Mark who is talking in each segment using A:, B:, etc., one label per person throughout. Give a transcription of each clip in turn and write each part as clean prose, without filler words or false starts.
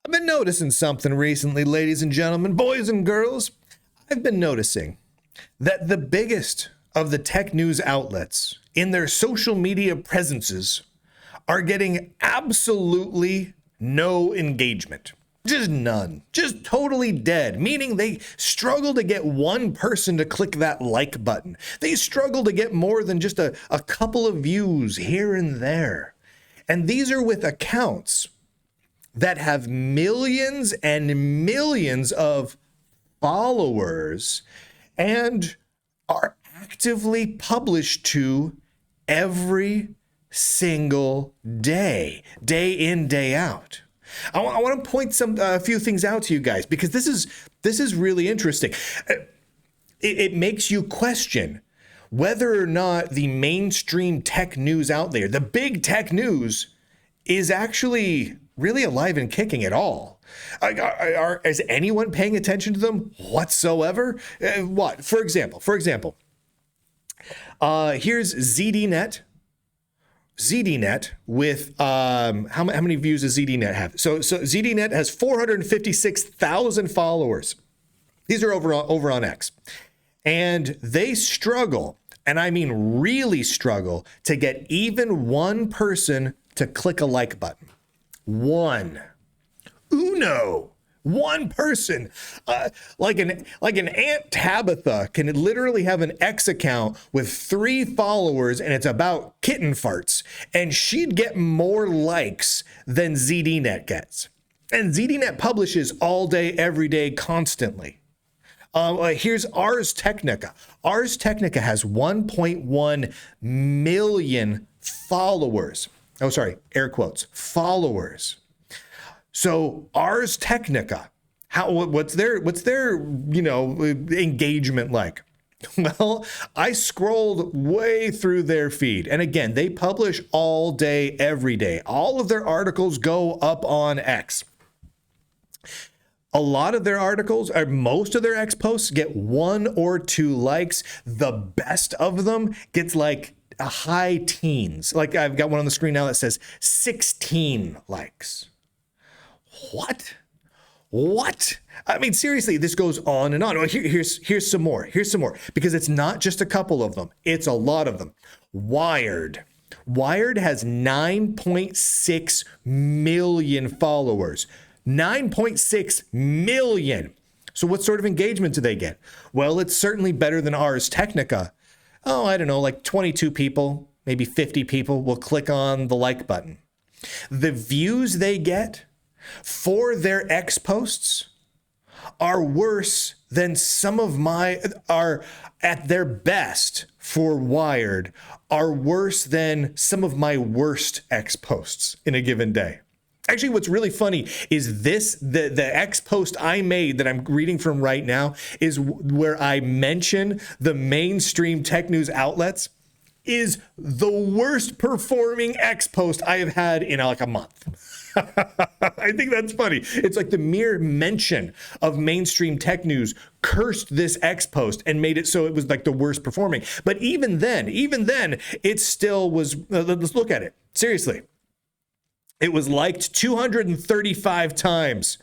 A: I've been noticing something recently, ladies and gentlemen, boys and girls. I've been noticing that the biggest of the tech news outlets in their social media presences are getting absolutely no engagement. Just none. Just totally dead, meaning they struggle to get one person to click that like button. They struggle to get more than just a couple of views here and there. And these are with accounts that have millions and millions of followers and are actively published to every single day, day in, day out. I want to point a few things out to you guys because this is really interesting. It makes you question whether or not the mainstream tech news out there, the big tech news, is actually really alive and kicking at all. Is anyone paying attention to them whatsoever? What? For example, here's ZDNet with how many views does ZDNet have? So ZDNet has 456,000 followers. These are over on X, and they struggle, and I mean really struggle, to get even one person to click a like button. One person, like an Aunt Tabitha can literally have an X account with 3 followers and it's about kitten farts, and she'd get more likes than ZDNet gets. And ZDNet publishes all day, every day, constantly. Here's Ars Technica. Ars Technica has 1.1 million followers. Oh, sorry, air quotes, followers. So Ars Technica, what's their engagement like? Well, I scrolled way through their feed, and again, they publish all day, every day. All of their articles go up on X. A lot of their articles, or most of their X posts, get 1 or 2 likes. The best of them gets like a high teens. Like I've got one on the screen now that says 16 likes. What? I mean, seriously, this goes on and on. Here's some more. Because it's not just a couple of them. It's a lot of them. Wired has 9.6 million followers. 9.6 million. So what sort of engagement do they get? Well, it's certainly better than Ars Technica. Oh, I don't know, like 22 people, maybe 50 people will click on the like button. The views they get for their X posts are worse than are at their best for Wired, are worse than some of my worst X posts in a given day. Actually, what's really funny is the X post I made that I'm reading from right now is where I mention the mainstream tech news outlets is the worst performing X post I have had in like a month. I think that's funny. It's like the mere mention of mainstream tech news cursed this X post and made it so it was like the worst performing. But even then, it still was. Let's look at it. Seriously. It was liked 235 times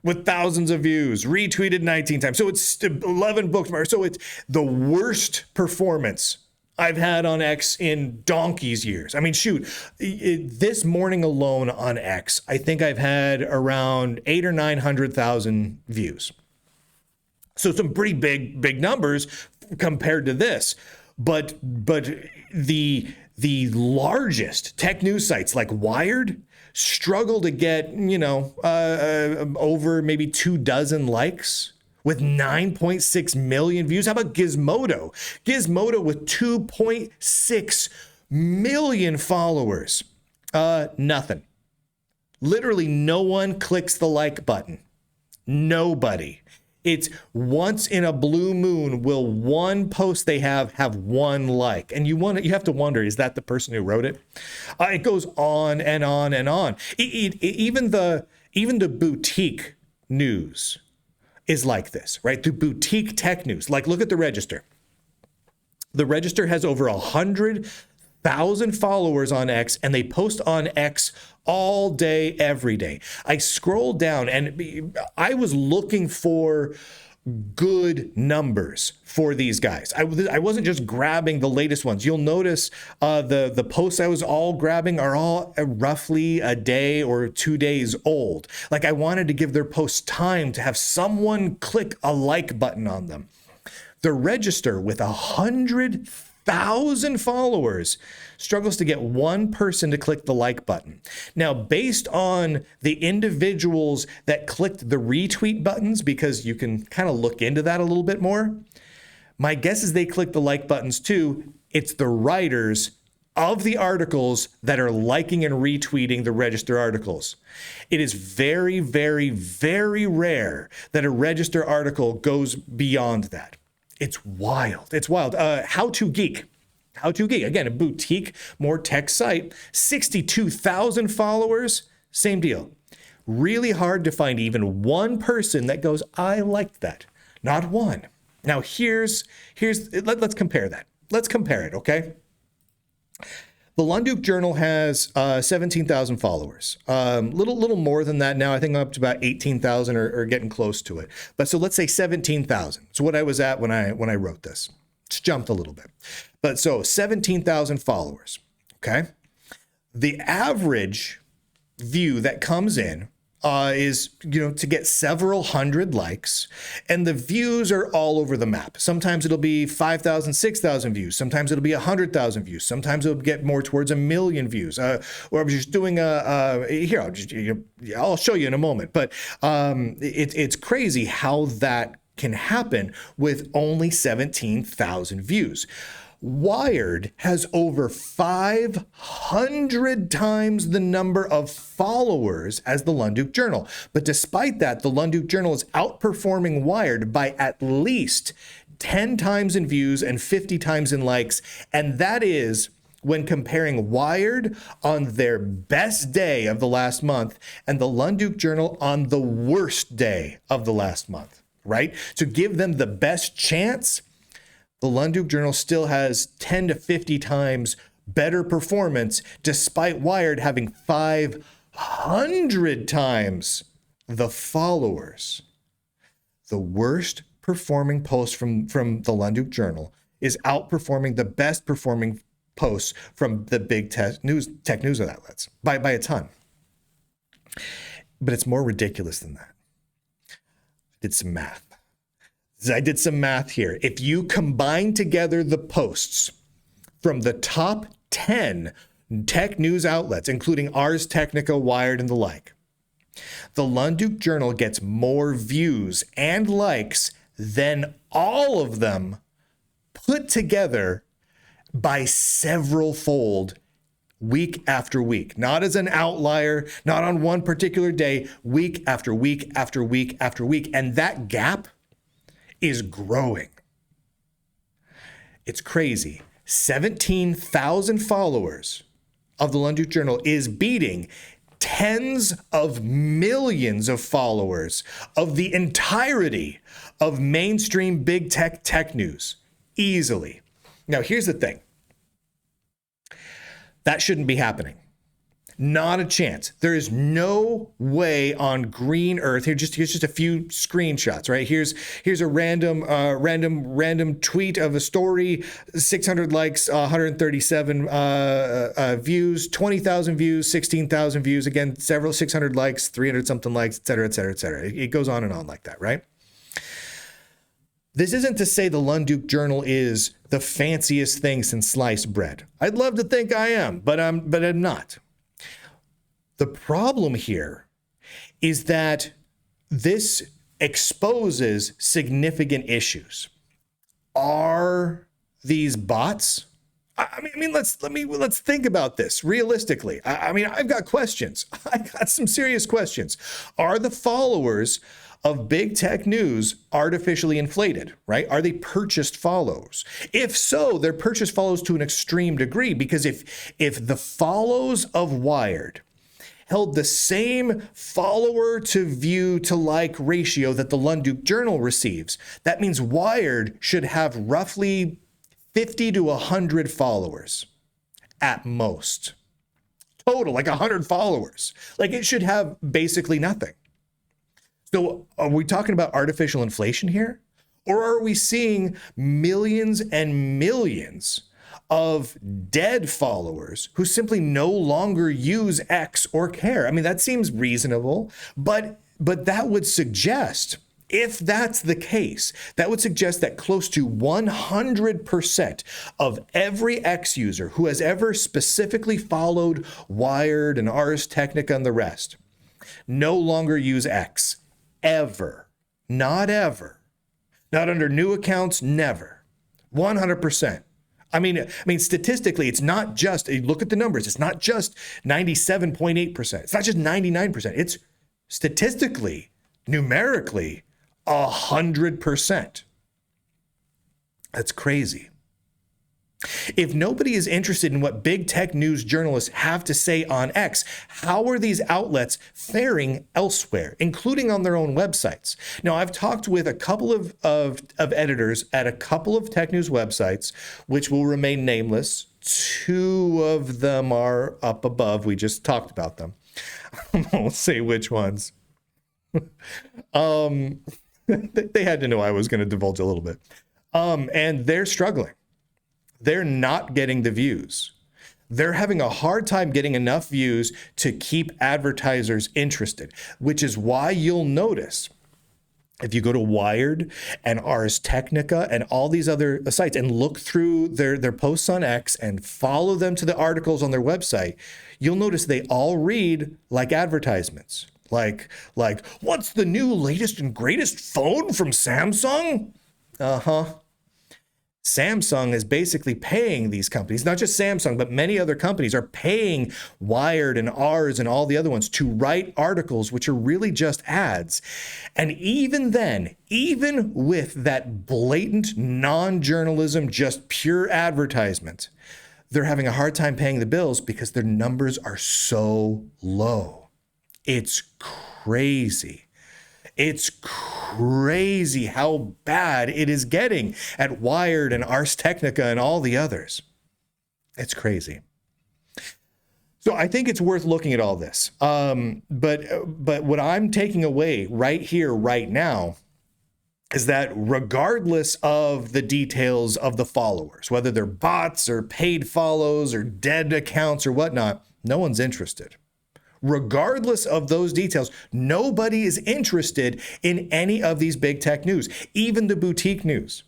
A: with thousands of views, retweeted 19 times. So it's 11 bookmarks. So it's the worst performance I've had on X in donkey's years. I mean, shoot, this morning alone on X, I think I've had around 800,000 or 900,000 views. So some pretty big numbers compared to this. But the largest tech news sites like Wired struggle to get, over maybe 24 likes with 9.6 million views. How about Gizmodo? Gizmodo with 2.6 million followers. Nothing. Literally no one clicks the like button. Nobody. It's once in a blue moon will one post they have 1 like. And you have to wonder, is that the person who wrote it? It goes on and on and on. Even the boutique news is like this, right? The boutique tech news. Like, look at the Register. The Register has over 100 1,000 followers on X, and they post on X all day, every day. I scrolled down and I was looking for good numbers for these guys. I wasn't just grabbing the latest ones. You'll notice the posts I was all grabbing are all roughly a day or 2 days old. Like I wanted to give their posts time to have someone click a like button on them. The register with 100,000 followers struggles to get one person to click the like button. Now, based on the individuals that clicked the retweet buttons, because you can kind of look into that a little bit more, my guess is they clicked the like buttons too. It's the writers of the articles that are liking and retweeting the register articles. It is very, very, very rare that a register article goes beyond that. It's wild. It's wild. How to Geek. Again, a boutique, more tech site, 62,000 followers, same deal. Really hard to find even one person that goes, I liked that. Not one. Now let's compare that. Let's compare it, okay? The Lunduke Journal has 17,000 followers. Little more than that now. I think I'm up to about 18,000 or getting close to it. But so let's say 17,000. So what I was at when I wrote this. It's jumped a little bit. But so 17,000 followers, okay? The average view that comes in is, to get several hundred likes, and the views are all over the map. Sometimes it'll be 5,000, 6,000 views. Sometimes it'll be 100,000 views. Sometimes it'll get more towards 1 million views. Or I'm just doing here. I'll show you in a moment. But it's crazy how that can happen with only 17,000 views. Wired has over 500 times the number of followers as the Lunduke Journal. But despite that, the Lunduke Journal is outperforming Wired by at least 10 times in views and 50 times in likes. And that is when comparing Wired on their best day of the last month and the Lunduke Journal on the worst day of the last month, right? To give them the best chance, the Lunduke Journal still has 10 to 50 times better performance, despite Wired having 500 times the followers. The worst performing post from the Lunduke Journal is outperforming the best performing posts from the big tech news outlets by a ton. But it's more ridiculous than that. I did some math here. If you combine together the posts from the top 10 tech news outlets, including Ars Technica, Wired, and the like, the Lunduke Journal gets more views and likes than all of them put together by several fold, week after week. Not as an outlier, not on one particular day, week after week after week after week. And that gap is growing. It's crazy. 17,000 followers of the Lunduke Journal is beating tens of millions of followers of the entirety of mainstream big tech news easily. Now, here's the thing. That shouldn't be happening. Not a chance. There is no way on green earth. Here's just a few screenshots, right? Here's a random tweet of a story, 600 likes, 137 views, 20,000 views, 16,000 views. Again, 600 likes, 300 something likes, et cetera, et cetera, et cetera. It goes on and on like that, right? This isn't to say the Lunduke Journal is the fanciest thing since sliced bread. I'd love to think I am, but I'm not. The problem here is that this exposes significant issues. Are these bots? I mean, let's think about this realistically. I've got questions. I got some serious questions. Are the followers of big tech news artificially inflated, right? Are they purchased follows? If so, they're purchased follows to an extreme degree, because if the follows of Wired held the same follower to view to like ratio that the Lunduke Journal receives, that means Wired should have roughly 50 to 100 followers at most. Total, like 100 followers. Like it should have basically nothing. So are we talking about artificial inflation here? Or are we seeing millions and millions of dead followers who simply no longer use X or care? I mean, that seems reasonable, but that would suggest, if that's the case, that would suggest that close to 100% of every X user who has ever specifically followed Wired and Ars Technica and the rest no longer use X. Ever. Not ever. Not under new accounts, never. 100%. I mean, statistically, it's not just, look at the numbers, it's not just 97.8%. It's not just 99%. It's statistically, numerically, 100%. That's crazy. If nobody is interested in what big tech news journalists have to say on X, how are these outlets faring elsewhere, including on their own websites? Now, I've talked with a couple of editors at a couple of tech news websites, which will remain nameless. Two of them are up above. We just talked about them. I won't say which ones. They had to know I was going to divulge a little bit. And they're struggling. They're not getting the views. They're having a hard time getting enough views to keep advertisers interested, which is why you'll notice if you go to Wired and Ars Technica and all these other sites and look through their posts on X and follow them to the articles on their website, you'll notice they all read like advertisements. Like, what's the new latest and greatest phone from Samsung? Uh-huh. Samsung is basically paying these companies, not just Samsung, but many other companies are paying Wired and Ars and all the other ones to write articles, which are really just ads. And even then, even with that blatant non-journalism, just pure advertisement, they're having a hard time paying the bills because their numbers are so low. It's crazy. It's crazy how bad it is getting at Wired and Ars Technica and all the others. It's crazy. So I think it's worth looking at all this. But what I'm taking away right here, right now, is that regardless of the details of the followers, whether they're bots or paid follows or dead accounts or whatnot, no one's interested. Regardless of those details, nobody is interested in any of these big tech news, even the boutique news,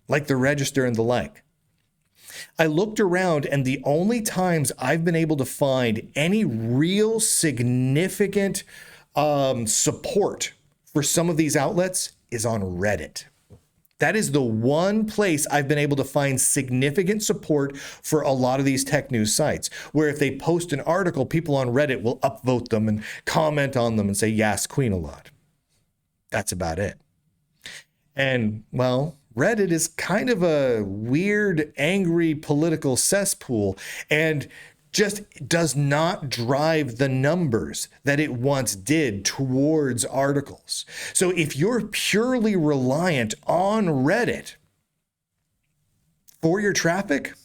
A: like the Register and the like. I looked around, and the only times I've been able to find any real significant support for some of these outlets is on Reddit. That is the one place I've been able to find significant support for a lot of these tech news sites, where if they post an article, people on Reddit will upvote them and comment on them and say, yes, Queen a lot. That's about it. And, well, Reddit is kind of a weird, angry political cesspool and just does not drive the numbers that it once did towards articles. So if you're purely reliant on Reddit for your traffic,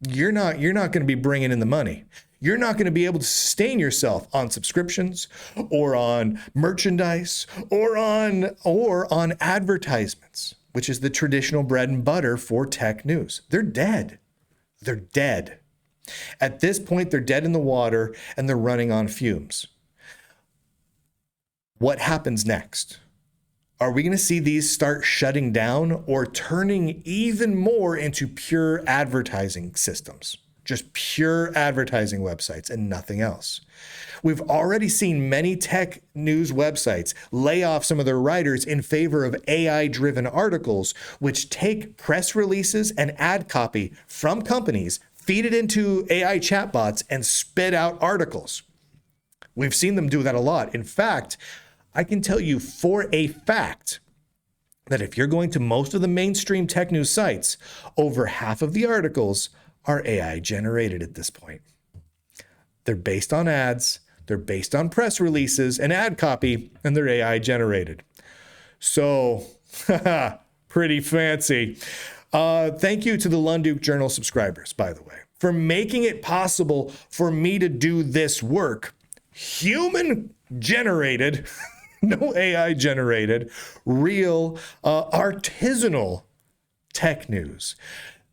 A: you're not going to be bringing in the money. You're not going to be able to sustain yourself on subscriptions or on merchandise or on advertisements, which is the traditional bread and butter for tech news. They're dead. They're dead. At this point, they're dead in the water and they're running on fumes. What happens next? Are we going to see these start shutting down or turning even more into pure advertising systems? Just pure advertising websites and nothing else. We've already seen many tech news websites lay off some of their writers in favor of AI-driven articles, which take press releases and ad copy from companies, feed it into AI chatbots, and spit out articles. We've seen them do that a lot. In fact, I can tell you for a fact that if you're going to most of the mainstream tech news sites, over half of the articles are AI generated at this point. They're based on ads, they're based on press releases and ad copy, and they're AI generated. So, pretty fancy. Thank you to the Lunduke Journal subscribers, by the way. for making it possible for me to do this work. Human generated, no AI generated, real artisanal tech news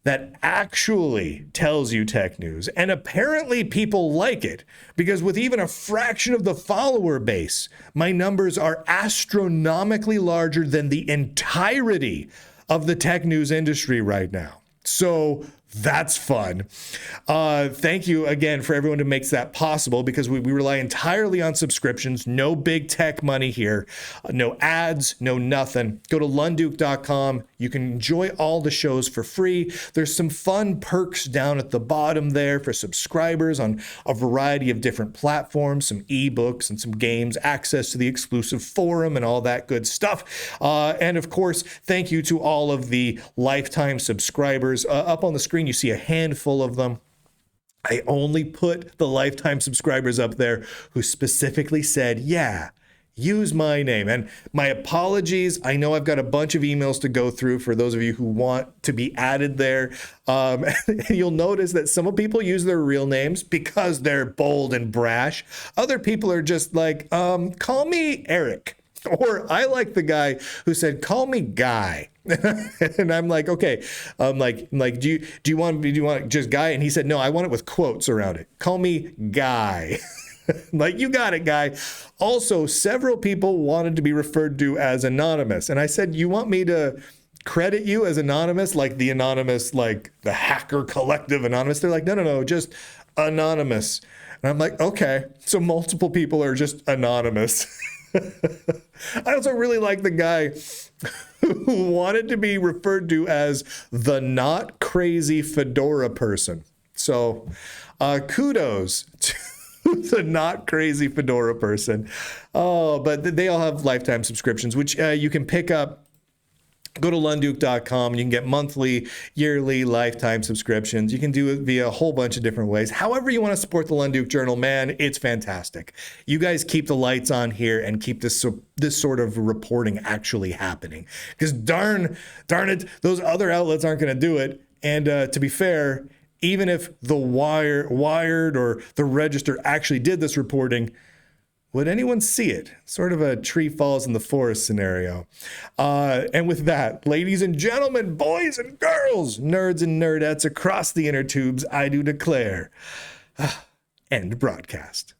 A: that actually tells you tech news. And apparently people like it, because with even a fraction of the follower base, my numbers are astronomically larger than the entirety of the tech news industry right now. So that's fun. Thank you again for everyone who makes that possible, because we rely entirely on subscriptions. No big tech money here. No ads, no nothing. Go to lunduke.com. You can enjoy all the shows for free. There's some fun perks down at the bottom there for subscribers on a variety of different platforms, some ebooks and some games, access to the exclusive forum and all that good stuff. And of course, thank you to all of the lifetime subscribers. Up on the screen, you see a handful of them. I only put the lifetime subscribers up there who specifically said, yeah, use my name. And my apologies. I know I've got a bunch of emails to go through for those of you who want to be added there. You'll notice that some people use their real names because they're bold and brash. Other people are just like, call me Eric. Or I like the guy who said, call me Guy. And I'm like, okay, do you want just Guy? And he said, no, I want it with quotes around it. Call me Guy. Like, you got it, Guy. Also, several people wanted to be referred to as anonymous. And I said, you want me to credit you as anonymous, like the anonymous, like the hacker collective anonymous? They're like, no, just anonymous. And I'm like, okay. So multiple people are just anonymous. I also really like the guy who wanted to be referred to as the not crazy fedora person. So kudos to the not crazy fedora person. Oh, but they all have lifetime subscriptions, which you can pick up. Go to lunduke.com. You can get monthly, yearly, lifetime subscriptions. You can do it via a whole bunch of different ways. However you want to support the Lunduke Journal, man, it's fantastic. You guys keep the lights on here and keep this sort of reporting actually happening. Because darn it, those other outlets aren't going to do it. And to be fair, even if the Wired or the Register actually did this reporting, would anyone see it? Sort of a tree falls in the forest scenario. And with that, ladies and gentlemen, boys and girls, nerds and nerdettes across the inner tubes, I do declare, end broadcast.